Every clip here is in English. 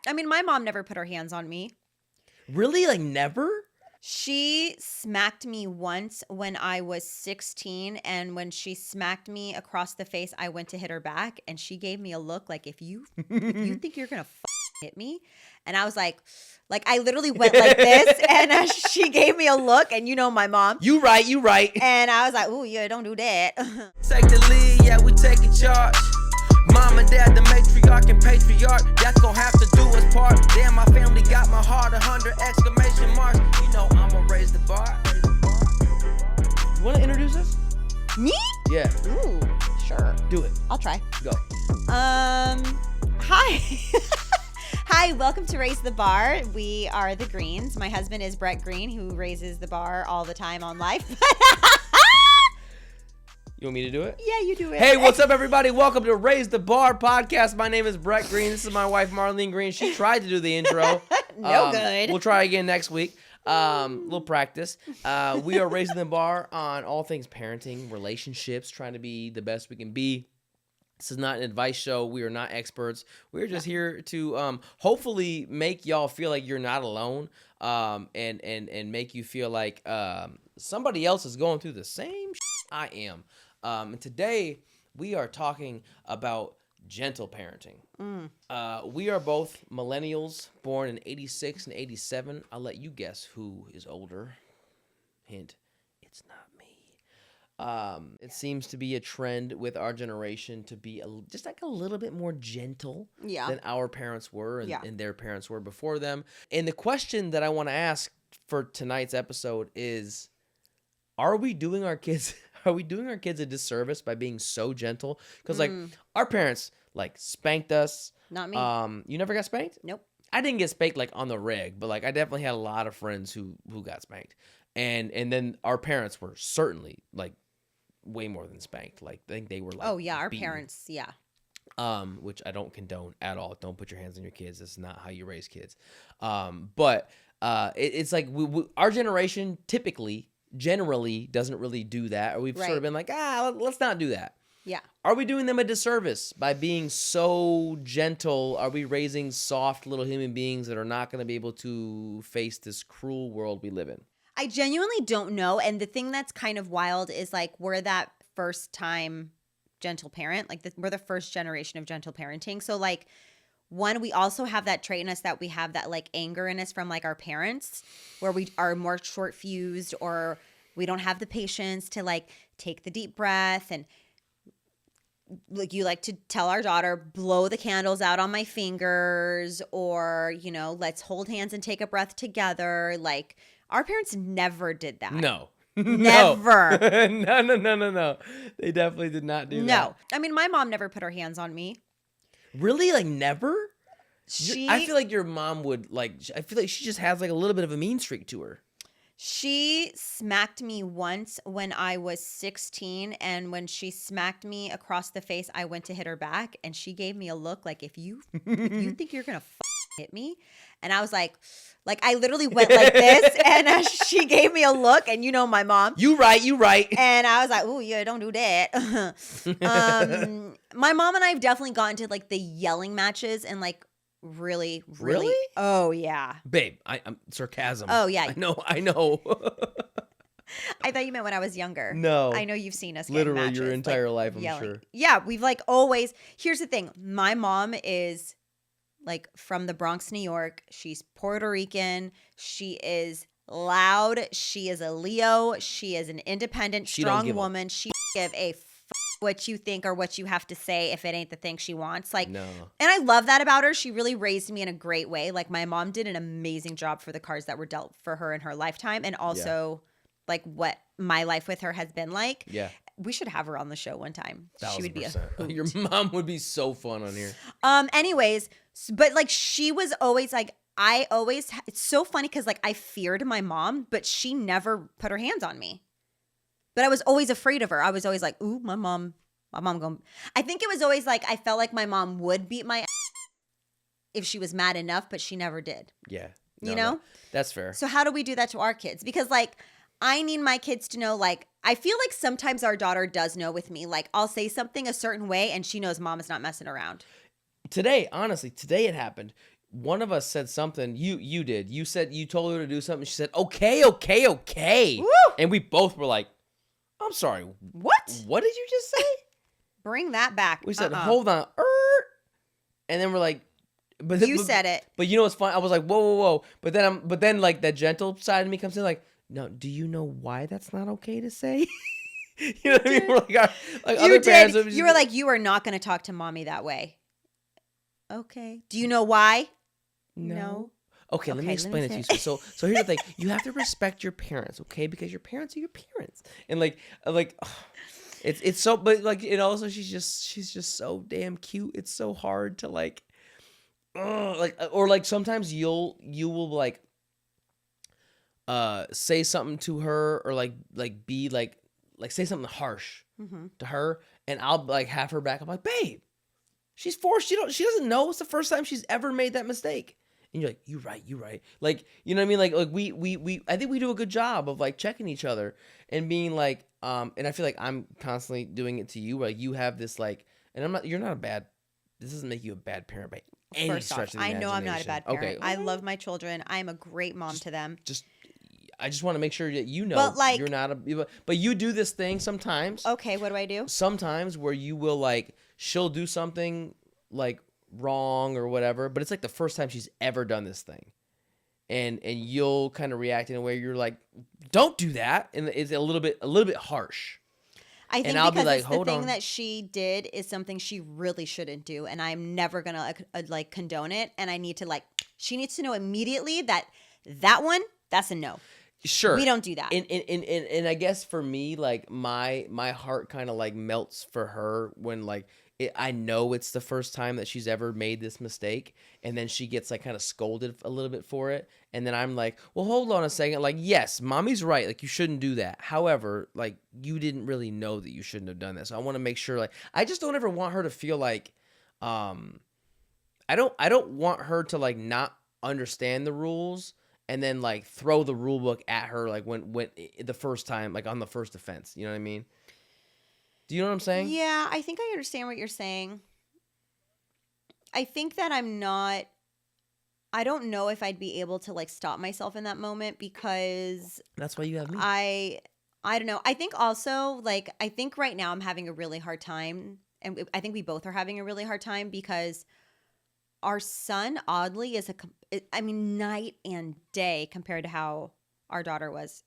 I mean, my mom never put her hands on me. Really? Like never? She smacked me once when I was 16, and when she smacked me across the face, I went to hit her back, and she gave me a look like, if you think you're gonna hit me, and I was like I literally went like this, and she gave me a look, and my mom. You right. And I was like, "Ooh, yeah, don't do that." Take the lead, yeah, we taking charge. Mom and dad, the matriarch and patriarch. That's gonna have to do us part. Damn, my family got my heart, 100 exclamation marks. You know I'ma raise the bar. You want to introduce us? Me? Yeah. Ooh, sure. Do it. I'll try. Go. Hi. Hi, welcome to Raise the Bar. We are the Greens. My husband is Bret Green, who raises the bar all the time on life. You want me to do it? Yeah, you do it. Hey, what's up, everybody? Welcome to Raise the Bar podcast. My name is Bret Green. This is my wife, Marlene Green. She tried to do the intro. No good. We'll try again next week. Little practice. We are raising the bar on all things parenting, relationships, trying to be the best we can be. This is not an advice show. We are not experts. We're just here to hopefully make y'all feel like you're not alone, and make you feel like somebody else is going through the same shit I am. And today we are talking about gentle parenting. We are both millennials, born in 86 and 87. I'll let you guess who is older. Hint, it's not me. It seems to be a trend with our generation to be just like a little bit more gentle than our parents were and their parents were before them. And the question that I want to ask for tonight's episode is, are we doing our kids a disservice by being so gentle? Because our parents spanked us. Not me. You never got spanked? Nope. I didn't get spanked on the reg, but I definitely had a lot of friends who got spanked. And then our parents were certainly way more than spanked. I think they were oh yeah, our beaten. parents, yeah. Which I don't condone at all. Don't put your hands on your kids. That's not how you raise kids. But it's our generation generally doesn't really do that, or we've sort of been let's not do that. Yeah. Are we doing them a disservice by being so gentle? Are we raising soft little human beings that are not going to be able to face this cruel world we live in? I genuinely don't know. And the thing that's kind of wild is we're that first time gentle parent. We're the first generation of gentle parenting. So one, we also have that trait in us that we have that anger in us from our parents, where we are more short fused, or we don't have the patience to take the deep breath. And you like to tell our daughter, blow the candles out on my fingers, or, let's hold hands and take a breath together. Our parents never did that. No. Never. No. They definitely did not do that. No. I mean, my mom never put her hands on me. Really? Never? I feel like your mom would, I feel like she just has a little bit of a mean streak to her. She smacked me once when I was 16, and when she smacked me across the face, I went to hit her back, and she gave me a look like, if you think you're gonna hit me, and I was like I literally went like this, and she gave me a look, and my mom. You right. And I was like, "Ooh, yeah, don't do that." My mom and I have definitely gotten to the yelling matches, and really? Oh yeah, babe. I'm sarcasm. Oh yeah, I know. I thought you meant when I was younger. No, I know you've seen us literally matches, your entire life. I'm yelling. Sure. Yeah, we've always. Here's the thing: my mom is from the Bronx, New York. She's Puerto Rican. She is loud. She is a Leo. She is an independent, strong woman. She give a what you think or what you have to say if it ain't the thing she wants. No. And I love that about her. She really raised me in a great way. My mom did an amazing job for the cards that were dealt for her in her lifetime, and also what my life with her has been like. Yeah. We should have her on the show one time. 1,000%. She would be a hoot. Your mom would be so fun on here. Anyways, but she was always it's so funny because I feared my mom, but she never put her hands on me. But I was always afraid of her. I was always ooh, my mom going. I think it was always I felt like my mom would beat my ass if she was mad enough, but she never did. Yeah. No, that's fair. So how do we do that to our kids? Because I need my kids to know, I feel sometimes our daughter does know with me. I'll say something a certain way and she knows mom is not messing around. Today it happened. one of us said something. You did. You said you told her to do something. She said, okay. Woo! And we both were like, I'm sorry. What? What did you just say? Bring that back. We said, hold on. And then we're like, you said it. But you know what's fun? I was like, whoa. But then like that gentle side of me comes in like, no, do you know why that's not okay to say? You know what I mean? We're like You did. You were like, you are not going to talk to mommy that way. Okay. Do you know why? No. Okay, let me explain it to you. So here's the thing: you have to respect your parents, okay? Because your parents are your parents, and it's so. But like, it also, she's just so damn cute. It's so hard to like sometimes you will like say something to her or like be like say something harsh to her, and I'll like have her back. I'm like, babe, she's 4. She doesn't know. It's the first time she's ever made that mistake. And you're like, you right. Like, you know what I mean? Like we I think we do a good job of like checking each other and being like, and I feel like I'm constantly doing it to you. Like you have this like, and you're not a bad. This doesn't make you a bad parent by any stretch of the imagination. I know I'm not a bad parent. Okay. I love my children. I'm a great mom to them. I just want to make sure that you know, but like, you're not but you do this thing sometimes. Okay, what do I do? Sometimes where you will like, she'll do something like wrong or whatever, but it's like the first time she's ever done this thing, and you'll kind of react in a way you're like, don't do that, and it's a little bit harsh. I think and I'll because be like, it's the hold thing on. that she did is something she really shouldn't do, and I'm never gonna like condone it. And I need to like, she needs to know immediately that one, that's a no. Sure, we don't do that. And I guess for me, like my heart kind of like melts for her when like I know it's the first time that she's ever made this mistake, and then she gets like kind of scolded a little bit for it, and then I'm like, well, hold on a second, like, yes, mommy's right, like you shouldn't do that. However, like you didn't really know that you shouldn't have done that, so I want to make sure, like, I just don't ever want her to feel like, I don't want her to like not understand the rules and then like throw the rule book at her like when the first time, like on the first offense. You know what I mean? Do you know what I'm saying? Yeah, I think I understand what you're saying. I think that I don't know if I'd be able to like stop myself in that moment because that's why you have me. I don't know. I think also like, I think right now I'm having a really hard time, and I think we both are having a really hard time because our son oddly is night and day compared to how our daughter was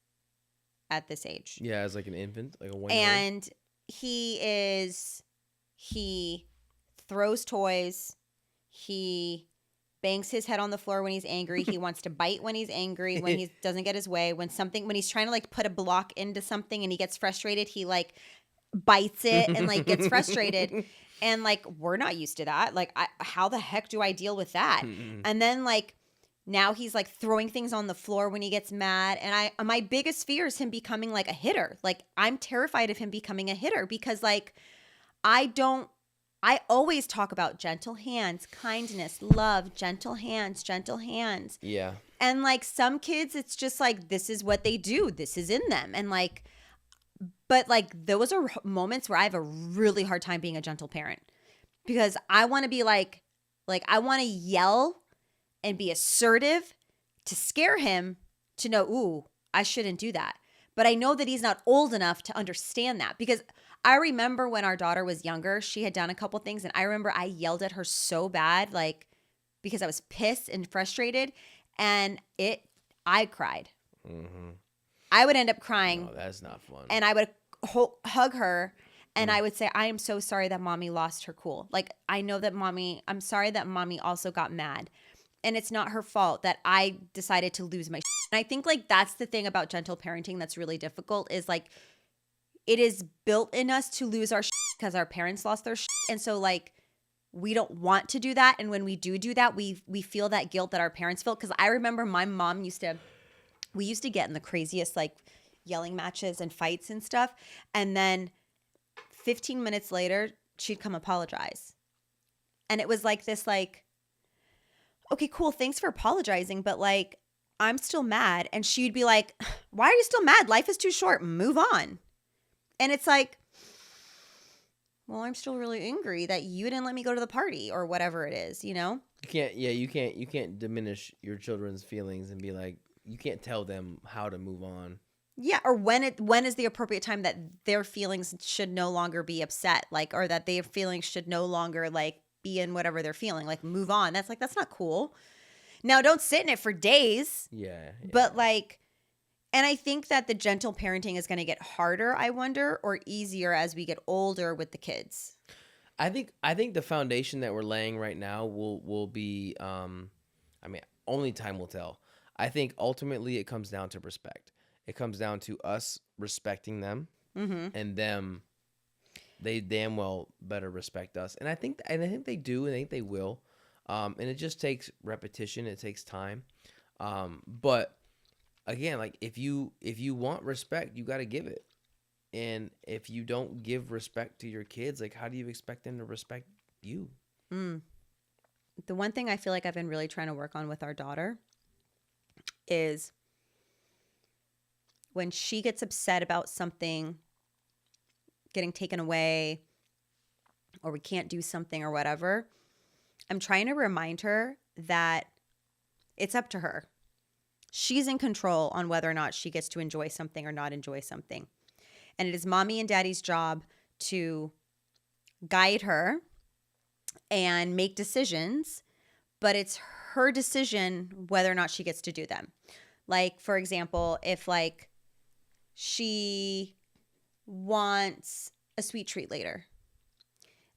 at this age. Yeah, as like an infant, like a 1-year-old. And he throws toys. He bangs his head on the floor when he's angry. He wants to bite when he's angry, when he doesn't get his way. When he's trying to like put a block into something and he gets frustrated, he like bites it and like gets frustrated. And like, we're not used to that. Like, how the heck do I deal with that? And then like, now he's like throwing things on the floor when he gets mad. And my biggest fear is him becoming like a hitter. Like, I'm terrified of him becoming a hitter because like, I always talk about gentle hands, kindness, love, gentle hands. Yeah. And like some kids, it's just like, this is what they do. This is in them. And like, but like those are moments where I have a really hard time being a gentle parent because I want to be like I want to yell and be assertive to scare him to know, ooh, I shouldn't do that. But I know that he's not old enough to understand that because I remember when our daughter was younger, she had done a couple things. And I remember I yelled at her so bad, like because I was pissed and frustrated, and I cried. Mm-hmm. I would end up crying. Oh, that's not fun. And I would hug her. And I would say, I am so sorry that mommy lost her cool. Like, I know that I'm sorry that mommy also got mad. And it's not her fault that I decided to lose my shit. And I think like that's the thing about gentle parenting that's really difficult is like it is built in us to lose our shit because our parents lost their shit. And so like we don't want to do that. And when we do that, we feel that guilt that our parents felt. Because I remember my mom we used to get in the craziest like yelling matches and fights and stuff. And then 15 minutes later, she'd come apologize. And it was like this like, okay, cool, thanks for apologizing, but like, I'm still mad. And she'd be like, why are you still mad? Life is too short. Move on. And it's like, well, I'm still really angry that you didn't let me go to the party or whatever it is, you know? You can't diminish your children's feelings and be like, you can't tell them how to move on. Yeah, or when is the appropriate time that their feelings should no longer be upset, like, or that their feelings should no longer like be in whatever they're feeling, like move on. That's not cool. Now, don't sit in it for days. Yeah. But like, and I think that the gentle parenting is going to get harder, I wonder, or easier as we get older with the kids. I think the foundation that we're laying right now will be only time will tell. I think ultimately it comes down to respect. It comes down to us respecting them, and them, they damn well better respect us. And I think they do, and I think they will. And it just takes repetition. It takes time. But again, like if you want respect, you got to give it. And if you don't give respect to your kids, like how do you expect them to respect you? The one thing I feel like I've been really trying to work on with our daughter is when she gets upset about something getting taken away or we can't do something or whatever, I'm trying to remind her that it's up to her. She's in control on whether or not she gets to enjoy something or not enjoy something. And it is mommy and daddy's job to guide her and make decisions, but it's her decision whether or not she gets to do them. Like, for example, if like she wants a sweet treat later,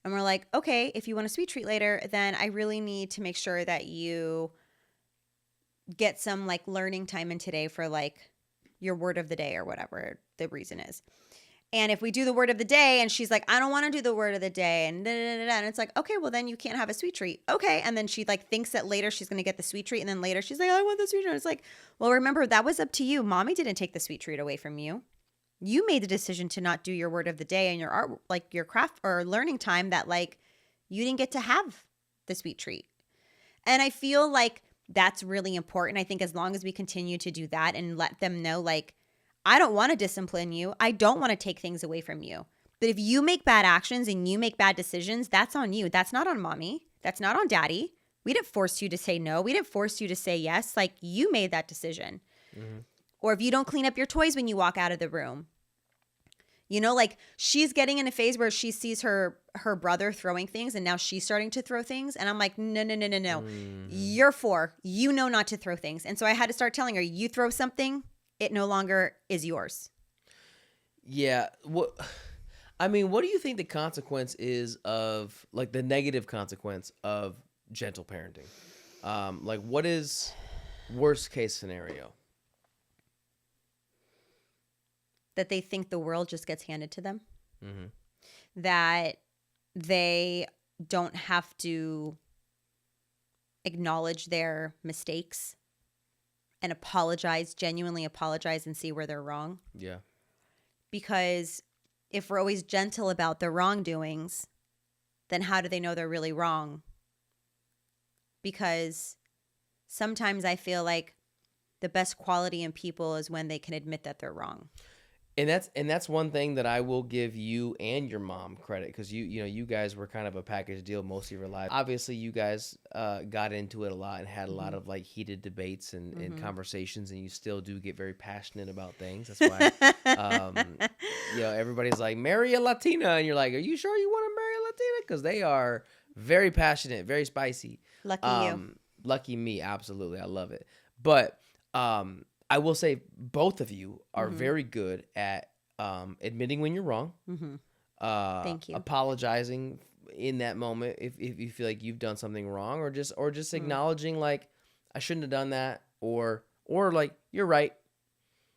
and we're like, okay, if you want a sweet treat later, then I really need to make sure that you get some like learning time in today for like your word of the day or whatever the reason is. And if we do the word of the day and she's like, I don't want to do the word of the day, and and it's like, okay, well then you can't have a sweet treat. Okay. And then she like thinks that later she's going to get the sweet treat. And then later she's like, I want the sweet treat. And it's like, well, remember, that was up to you. Mommy didn't take the sweet treat away from you. You made the decision to not do your word of the day and your art, like your craft or learning time, that like you didn't get to have the sweet treat. And I feel like that's really important. I think as long as we continue to do that and let them know, like, I don't want to discipline you. I don't want to take things away from you. But if you make bad actions and you make bad decisions, that's on you. That's not on mommy. That's not on daddy. We didn't force you to say no. We didn't force you to say yes. Like, you made that decision. Or if you don't clean up your toys when you walk out of the room. You know, like she's getting in a phase where she sees her brother throwing things and now she's starting to throw things. And I'm like, no. You're 4. You know not to throw things. And so I had to start telling her, you throw something, it no longer is yours. Yeah. What do you think the consequence is of like the negative consequence of gentle parenting? Like what is worst case scenario? That they think the world just gets handed to them. That they don't have to acknowledge their mistakes and genuinely apologize and see where they're wrong. Yeah. Because if we're always gentle about their wrongdoings, then how do they know they're really wrong? Because sometimes I feel like the best quality in people is when they can admit that they're wrong. And that's one thing that I will give you and your mom credit, because you guys were kind of a package deal most of your life. Obviously, you guys got into it a lot and had a lot of like heated debates and conversations, and you still do get very passionate about things. That's why everybody's like, marry a Latina, and you're like, are you sure you want to marry a Latina? Because they are very passionate, very spicy. Lucky you. Lucky me, absolutely, I love it. But I will say both of you are very good at admitting when you're wrong. Thank you. Apologizing in that moment if you feel like you've done something wrong, or just acknowledging like I shouldn't have done that, or like you're right.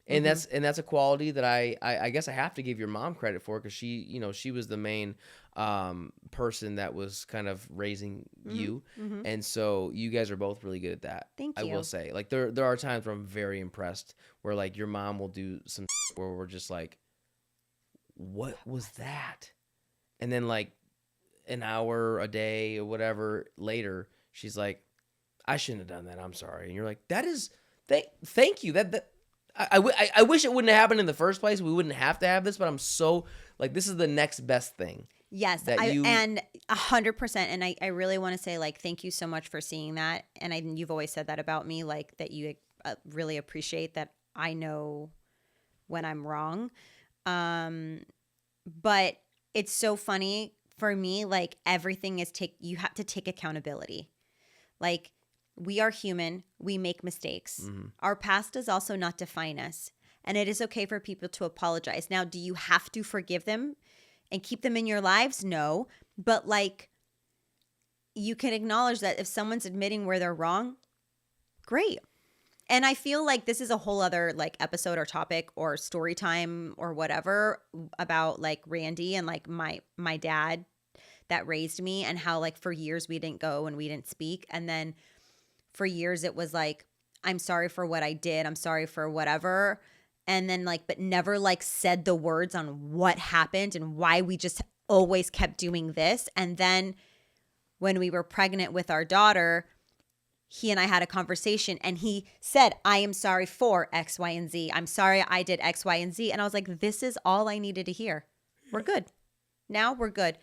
And that's a quality that I guess I have to give your mom credit for, because she was the main person that was kind of raising you, and so you guys are both really good at that. Thank you. I will say, like there are times where I'm very impressed where like your mom will do some where we're just like, what was that? And then like an hour, a day, or whatever later, she's like, I shouldn't have done that. I'm sorry. And you're like, that is thank you. That I wish it wouldn't have happened in the first place. We wouldn't have to have this, but I'm so like, this is the next best thing. Yes, and 100%. And I really want to say, like, thank you so much for seeing that. And you've always said that about me, like, that you really appreciate that I know when I'm wrong. But it's so funny for me, like, everything is you have to take accountability. Like, we are human. We make mistakes. Mm-hmm. Our past does also not define us. And it is okay for people to apologize. Now, do you have to forgive them and keep them in your lives? No. But, like, you can acknowledge that if someone's admitting where they're wrong, great. And I feel like this is a whole other, like, episode or topic or story time or whatever about, like, Randy and, like, my dad that raised me, and how, like, for years we didn't go and we didn't speak. And then for years it was like, I'm sorry for what I did. I'm sorry for whatever. And then, like, but never, like, said the words on what happened and why we just always kept doing this. And then when we were pregnant with our daughter, he and I had a conversation, and he said, I am sorry for X, Y, and Z. I'm sorry I did X, Y, and Z. And I was like, this is all I needed to hear. We're good. Now we're good.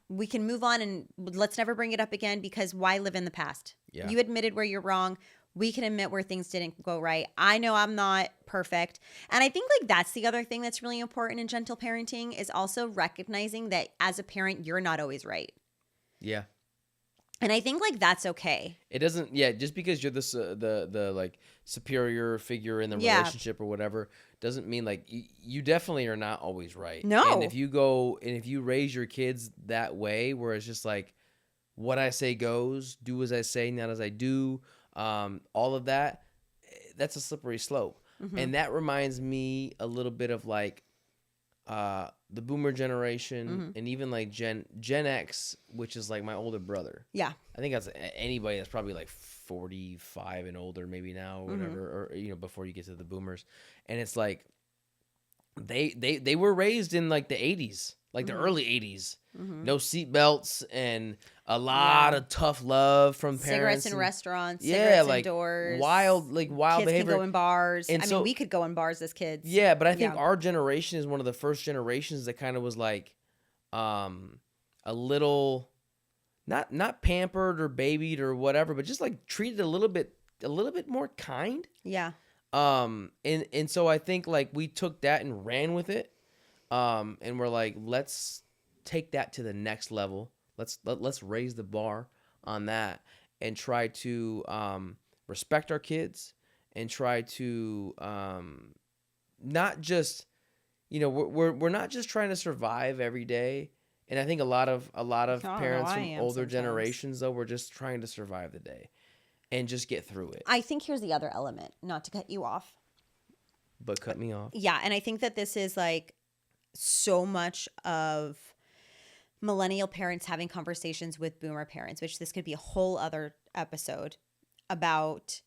We can move on, and let's never bring it up again, because why live in the past? Yeah. You admitted where you're wrong. We can admit where things didn't go right. I know I'm not perfect. And I think, like, that's the other thing that's really important in gentle parenting, is also recognizing that as a parent, you're not always right. Yeah. And I think, like, that's okay. It doesn't, just because you're the like superior figure in the relationship or whatever, doesn't mean, like, you definitely are not always right. No. And if you raise your kids that way, where it's just like, what I say goes, do as I say, not as I do, all of that, that's a slippery slope. Mm-hmm. And that reminds me a little bit of, like, the boomer generation, mm-hmm. and even, like, Gen X, which is, like, my older brother. Yeah. I think that's anybody that's probably, like, 45 and older maybe now or whatever, mm-hmm. or, before you get to the boomers. And it's like, they were raised in, like, the 80s, like, mm-hmm. the early 80s. Mm-hmm. No seatbelts and a lot of tough love from parents. Cigarettes in restaurants, cigarettes like, indoors. Wild kids behavior. Kids can go in bars. I mean, we could go in bars as kids. Yeah, but I think our generation is one of the first generations that kind of was, like, a little, not pampered or babied or whatever, but just, like, treated a little bit more kind. Yeah. And so I think, like, we took that and ran with it. And we're like, let's take that to the next level. Let's raise the bar on that and try to respect our kids, and try to not just, we're not just trying to survive every day. And I think a lot of parents from older generations, though, we're just trying to survive the day and just get through it. I think here's the other element, not to cut you off. But cut me off. Yeah, and I think that this is, like, so much of millennial parents having conversations with boomer parents, which this could be a whole other episode, about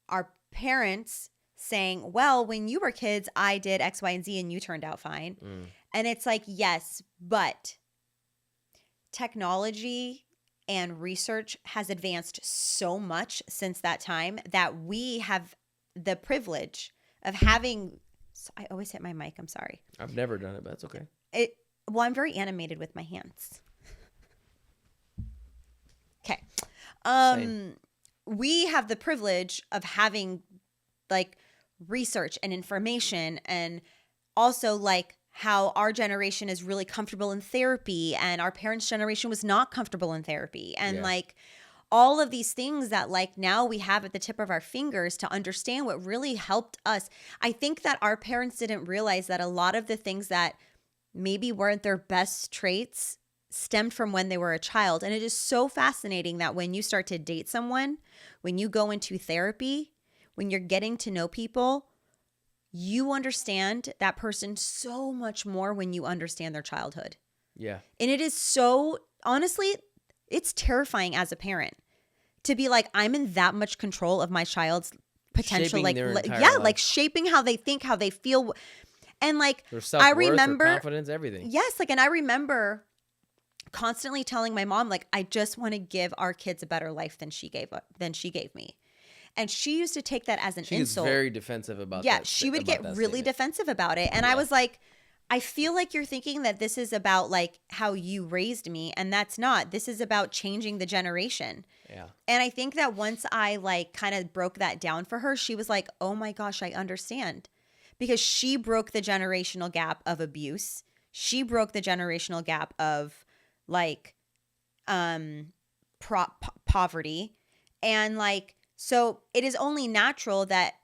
our parents saying, well, when you were kids, I did X, Y, and Z, and you turned out fine. Mm. And it's like, yes, but technology and research has advanced so much since that time that we have the privilege of having... I always hit my mic. I'm sorry. I've never done it, but that's okay. Well, I'm very animated with my hands. Okay. We have the privilege of having, like, research and information, and also, like, how our generation is really comfortable in therapy, and our parents' generation was not comfortable in therapy. And like, all of these things that, like, now we have at the tip of our fingers to understand what really helped us. I think that our parents didn't realize that a lot of the things that maybe weren't their best traits stemmed from when they were a child. And it is so fascinating that when you start to date someone, when you go into therapy, when you're getting to know people, you understand that person so much more when you understand their childhood. Yeah. And it is so, honestly, it's terrifying as a parent to be like, I'm in that much control of my child's potential, like, like shaping how they think, how they feel. And, like, I remember their confidence, everything. Yes. Like, and I remember constantly telling my mom, like, I just want to give our kids a better life than she gave me. And she used to take that as an insult. She was very defensive about that. Yeah, she would get really defensive about it. And I was like, I feel like you're thinking that this is about like how you raised me, and that's not. This is about changing the generation. Yeah. And I think that once I like kind of broke that down for her, she was like, "Oh my gosh, I understand." Because she broke the generational gap of abuse. She broke the generational gap of like poverty. And like, so it is only natural that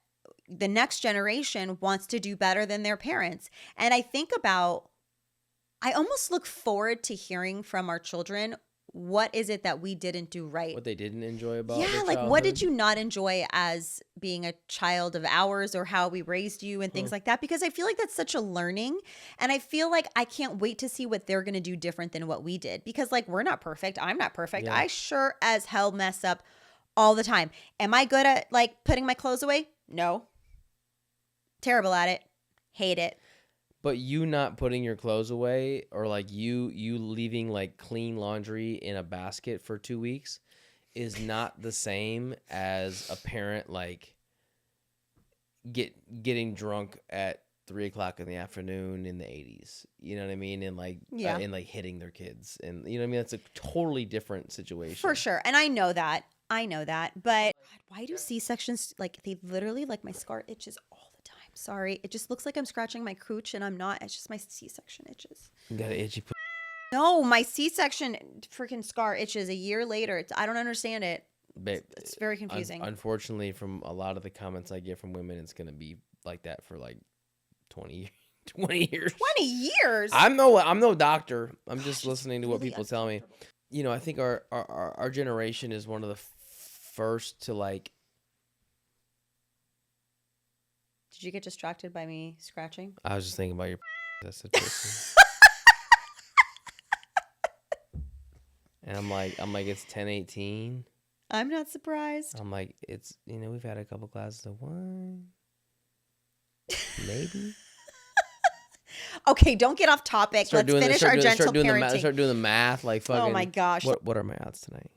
the next generation wants to do better than their parents. And I almost look forward to hearing from our children, what is it that we didn't do right? What they didn't enjoy about Yeah, their like what did childhood? you not enjoy as being a child of ours, or how we raised you and things like that? Because I feel like that's such a learning. And I feel like I can't wait to see what they're going to do different than what we did. Because like we're not perfect. I'm not perfect. Yeah. I sure as hell mess up all the time. Am I good at like putting my clothes away? No. Terrible at it. Hate it. But you not putting your clothes away, or like you leaving like clean laundry in a basket for 2 weeks, is not the same as a parent like getting drunk at 3:00 in the afternoon in the 80s. You know what I mean? And like and like hitting their kids, and you know what I mean. That's a totally different situation. For sure. And I know that. But God, why do C-sections like they literally like my scar itches all the time? Sorry. It just looks like I'm scratching my cooch and I'm not. It's just my C-section itches. You got an itchy. No, my C-section freaking scar itches a year later. I don't understand it. Babe, It's very confusing. Unfortunately, from a lot of the comments I get from women, it's gonna be like that for like 20 years. 20 years? I'm no doctor. I'm just listening to what people tell me. You know, I think our generation is one of the first to like. Did you get distracted by me scratching? I was just thinking about your situation. And I'm like, it's 10:18. I'm not surprised. I'm like, it's, you know, we've had a couple glasses of wine. Maybe. Okay, don't get off topic. Let's finish our gentle parenting. Start doing the math. Like, fucking. Oh my gosh. What are my odds tonight?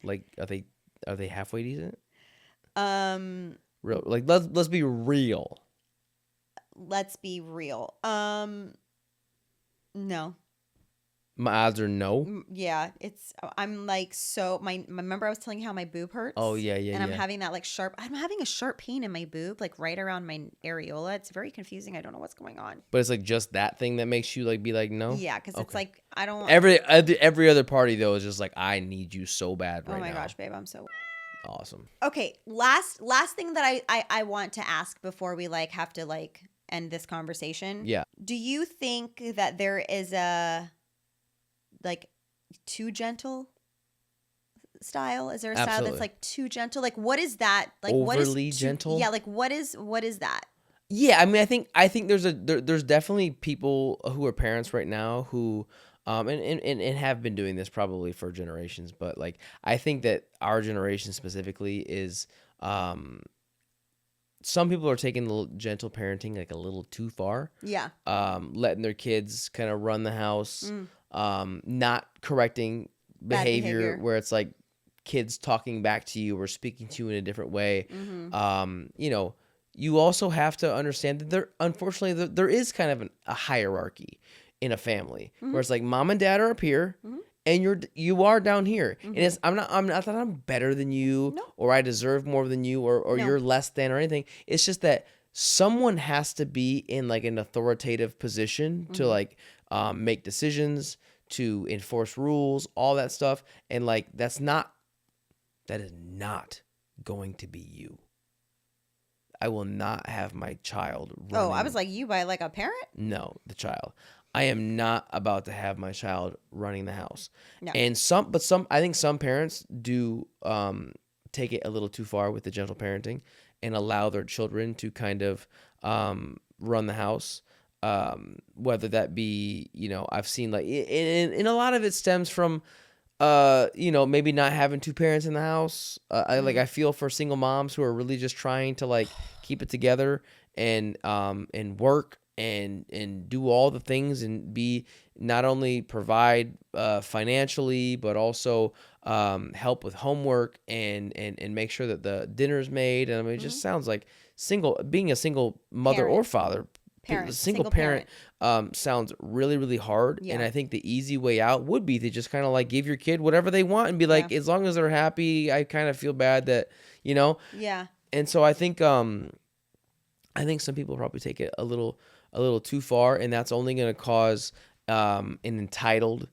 Like, are they halfway decent? Real. Like, let's be real. Let's be real. No. My odds are no. Yeah, I'm like, so remember I was telling you how my boob hurts? Oh yeah. And I'm having that like I'm having a sharp pain in my boob, like right around my areola. It's very confusing. I don't know what's going on. But it's like just that thing that makes you like be like no. Yeah, because it's like I don't. Every other party though is just like, I need you so bad right now. Oh my gosh, babe, I'm so awesome. Okay, last thing that I want to ask before we like have to like end this conversation. Yeah. Do you think that there is a like too gentle style? Is there a style Absolutely. that's like too gentle? Like what is that? Like Overly gentle? Yeah, like what is that? Yeah, I mean, I think there's definitely people who are parents right now who and have been doing this probably for generations, but like I think that our generation specifically is some people are taking the gentle parenting like a little too far. Yeah. Letting their kids kind of run the house, not correcting behavior where it's like kids talking back to you or speaking to you in a different way. You know, you also have to understand that unfortunately there is kind of a hierarchy in a family where it's like mom and dad are up here and you are down here. And it's I'm not that I'm better than you or I deserve more than you or you're less than or anything. It's just that someone has to be in like an authoritative position to like make decisions, to enforce rules, all that stuff. And like that is not going to be you. I will not have my child running. Oh, I was like, you by like a parent? No, the child. I am not about to have my child running the house. No. And I think some parents do take it a little too far with the gentle parenting and allow their children to kind of run the house. Whether that be, you know, I've seen like, and a lot of it stems from, you know, maybe not having two parents in the house. I feel for single moms who are really just trying to like keep it together and work and do all the things and be not only provide financially, but also help with homework and make sure that the dinner's made. And I mean, it just sounds like being a single mother or father Single parent. Sounds really, really hard. Yeah. And I think the easy way out would be to just kind of like give your kid whatever they want and be like, as long as they're happy, I kind of feel bad that, Yeah. And so I think some people probably take it a little too far, and that's only going to cause an entitled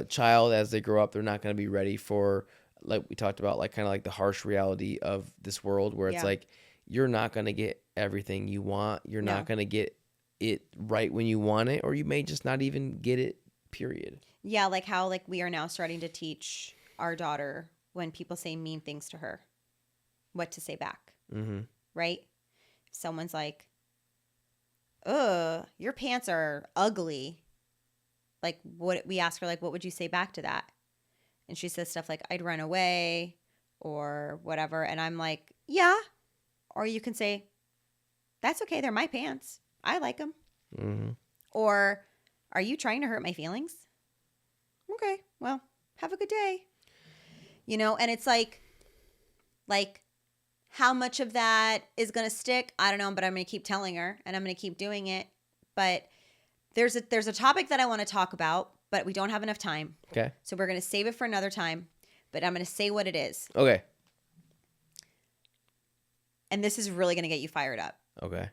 child as they grow up. They're not going to be ready for, like we talked about, like kind of like the harsh reality of this world where it's like you're not going to get everything you want. You're not going to get it right when you want it, or you may just not even get it, period. Yeah, like how like we are now starting to teach our daughter when people say mean things to her, what to say back. Mm-hmm. Right? Someone's like, ugh, your pants are ugly. Like, what we ask her, like, what would you say back to that? And she says stuff like, I'd run away or whatever. And I'm like, yeah. Or you can say, that's okay. They're my pants. I like them. Mm-hmm. Or, are you trying to hurt my feelings? Okay, well, have a good day. And it's like, how much of that is going to stick? I don't know, but I'm going to keep telling her and I'm going to keep doing it. But there's a topic that I want to talk about, but we don't have enough time. Okay. So we're going to save it for another time, but I'm going to say what it is. Okay. And this is really going to get you fired up. Okay.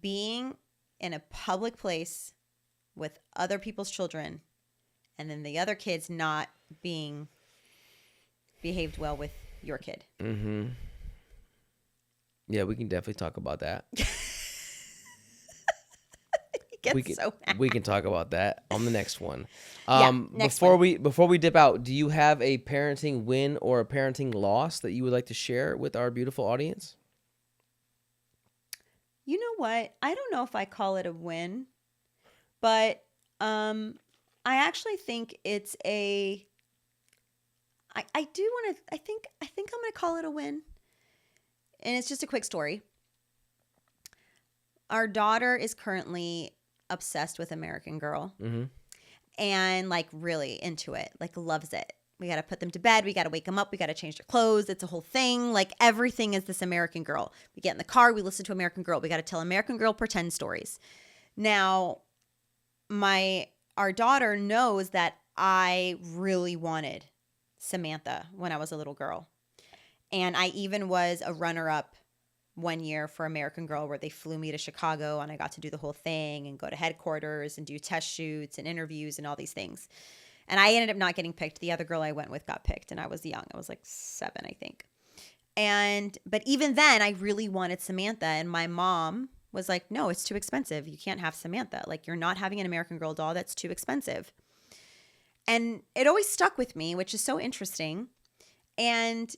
Being in a public place with other people's children and then the other kids not being behaved well with your kid. Mm-hmm. Yeah, we can definitely talk about that. We can talk about that on the next one. Next before one. before we dip out, do you have a parenting win or a parenting loss that you would like to share with our beautiful audience? You know what? I don't know if I call it a win, but I actually think it's a. I do want to. I think I'm going to call it a win, and it's just a quick story. Our daughter is currently obsessed with American Girl, and like really into it, like loves it. We got to put them to bed. We got to wake them up. We got to change their clothes. It's a whole thing. Like everything is this American Girl. We get in the car. We listen to American Girl. We got to tell American Girl pretend stories. Now, our daughter knows that I really wanted Samantha when I was a little girl. And I even was a runner-up one year for American Girl where they flew me to Chicago and I got to do the whole thing and go to headquarters and do test shoots and interviews and all these things. And I ended up not getting picked. The other girl I went with got picked and I was young. I was like 7, I think. But even then I really wanted Samantha, and my mom was like, no, it's too expensive. You can't have Samantha. Like, you're not having an American Girl doll. That's too expensive. And it always stuck with me, which is so interesting. And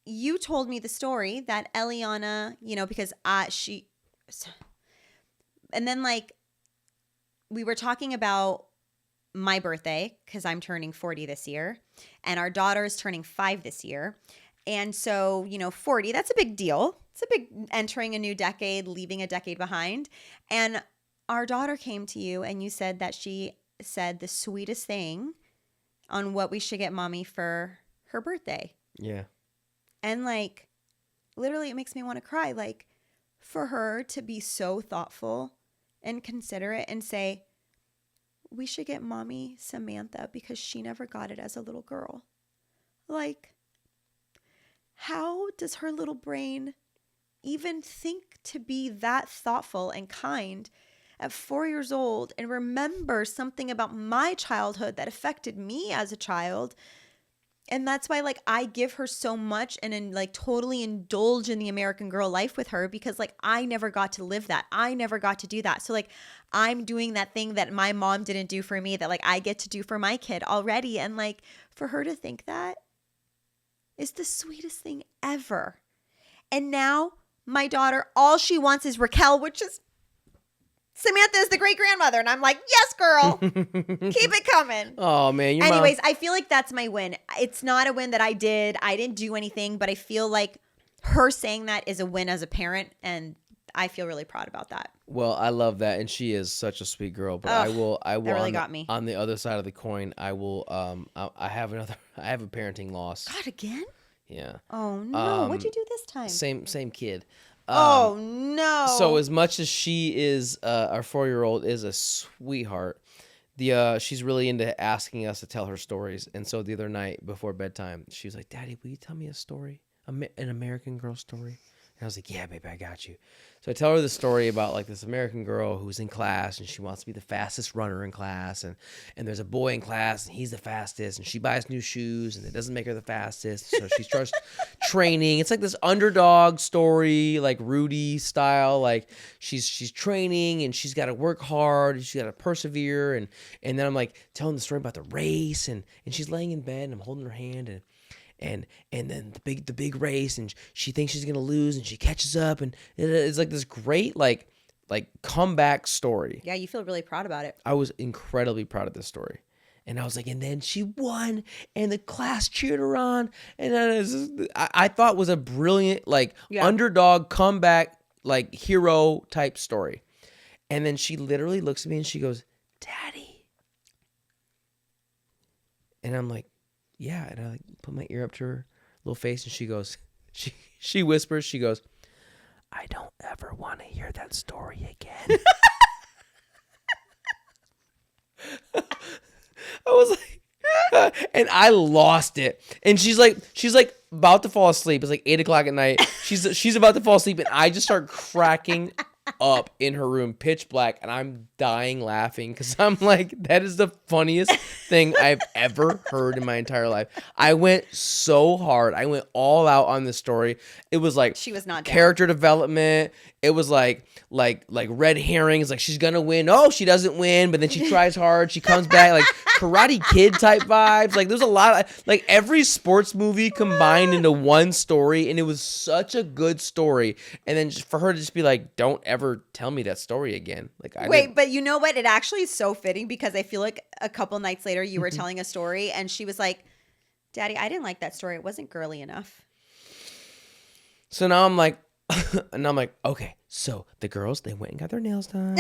you told me the story that Eliana, because and then like we were talking about my birthday because I'm turning 40 this year and our daughter is turning 5 this year. And so, 40, that's a big deal. It's a big entering a new decade, leaving a decade behind. And our daughter came to you and you said that she said the sweetest thing on what we should get mommy for her birthday. Yeah. And like, literally it makes me want to cry. Like, for her to be so thoughtful and considerate and say, we should get mommy Samantha because she never got it as a little girl. Like, how does her little brain even think to be that thoughtful and kind at 4 years old and remember something about my childhood that affected me as a child? And that's why, like, I give her so much and like totally indulge in the American Girl life with her because, like, I never got to live that. I never got to do that. So, like, I'm doing that thing that my mom didn't do for me that, like, I get to do for my kid already. And, like, for her to think that is the sweetest thing ever. And now my daughter, all she wants is Raquel, which is Samantha is the great grandmother. And I'm like, yes, girl, keep it coming. Oh, man. Anyways, I feel like that's my win. It's not a win that I didn't do anything, but I feel like her saying that is a win as a parent. And I feel really proud about that. Well, I love that. And she is such a sweet girl, but I will that really got me. On the other side of the coin, I will, I have a parenting loss. God, again? Yeah. Oh no. What'd you do this time? Same kid. Oh no. So as much as she is, our 4-year-old is a sweetheart, she's really into asking us to tell her stories. And so the other night before bedtime, she was like, "Daddy, will you tell me a story, an American Girl story?" And I was like, "Yeah, baby, I got you." So I tell her the story about like this American girl who's in class and she wants to be the fastest runner in class. And there's a boy in class and he's the fastest and she buys new shoes and it doesn't make her the fastest. So she starts training. It's like this underdog story, like Rudy style. Like she's training and she's got to work hard. And she's got to persevere. And then I'm like telling the story about the race and she's laying in bed and I'm holding her hand and then the big race and she thinks she's gonna lose and she catches up and it's like this great like comeback story. Yeah, you feel really proud about it. I was incredibly proud of this story, and I was like, and then she won and the class cheered her on, and I thought was a brilliant like underdog comeback like hero type story, and then she literally looks at me and she goes, "Daddy," and I'm like, "Yeah," and I like put my ear up to her little face and she goes, she whispers, she goes, "I don't ever want to hear that story again." I was like, and I lost it. And she's like about to fall asleep. It's like 8:00 at night. She's about to fall asleep and I just start cracking up in her room, pitch black, and I'm dying laughing because I'm like, that is the funniest thing I've ever heard in my entire life. I went so hard. I went all out on this story. It was like she was not down. Character development. It was like red herrings. Like she's gonna win. Oh, she doesn't win, but then she tries hard. She comes back. Like Karate Kid type vibes. Like there's a lot of like every sports movie combined into one story, and it was such a good story. And then for her to just be like, "Don't ever tell me that story again." Like but you know what? It actually is so fitting because I feel like a couple nights later you were telling a story and she was like, "Daddy, I didn't like that story. It wasn't girly enough." So now I'm like, okay, so the girls, they went and got their nails done.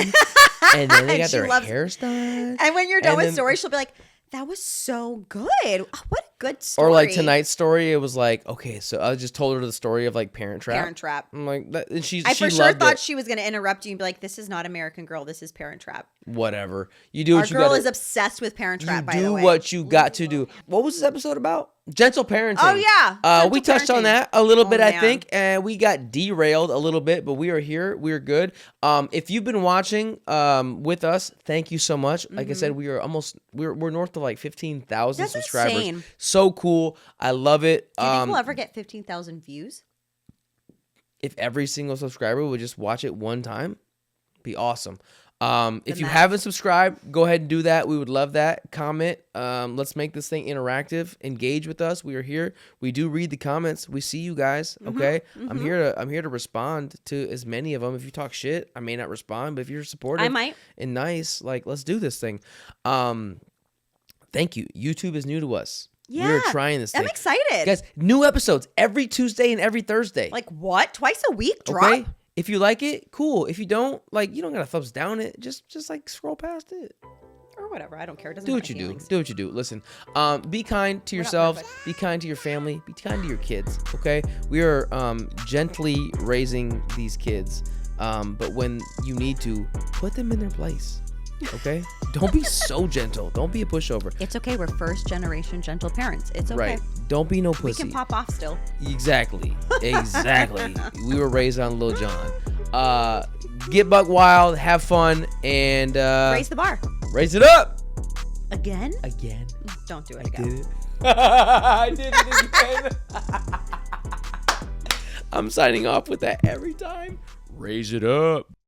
And then they got their hairs done. And when you're done with stories, she'll be like, "That was so good. Oh, what a good story." Or like tonight's story, it was like, okay, so I just told her the story of like Parent Trap. Parent Trap. I'm like, and she for sure thought she was going to interrupt you and be like, "This is not American Girl. This is Parent Trap." Whatever. You do what you got. Our girl is obsessed with Parent Trap, by the way. You do what you got to do. What was this episode about? Gentle parenting. Oh, yeah. We touched on that a little bit, I think, and we got derailed a little bit, but we are here. We are good. If you've been watching with us, thank you so much. Like I said, we're north of like 15,000 subscribers. Insane. So cool. I love it. Do you think we'll ever get 15,000 views? If every single subscriber would just watch it one time, be awesome. If you haven't subscribed, go ahead and do that. We would love that. Comment. Let's make this thing interactive. Engage with us. We are here. We do read the comments. We see you guys. Okay. I'm here to respond to as many of them. If you talk shit, I may not respond, but if you're supportive, I might. And nice, like, let's do this thing. Thank you. YouTube is new to us. Yeah, we're trying this thing. I'm excited. Guys, new episodes every Tuesday and every Thursday. Like what? Twice a week? Drop? Okay. If you like it, cool. If you don't, like, you don't gotta thumbs down it. Just like scroll past it. Or whatever. I don't care. It doesn't do what you do. Do what you do. Listen, be kind to yourselves. Be kind to your family. Be kind to your kids. Okay? We are gently raising these kids. But when you need to, put them in their place. Okay? Don't be so gentle. Don't be a pushover. It's okay. We're first generation gentle parents. It's okay. Right. Don't be no pussy. We can pop off still. Exactly. We were raised on Lil Jon. Get buck wild, have fun, and raise the bar. Raise it up. Again? Don't do it again. I did it. I did it again. I'm signing off with that every time. Raise it up.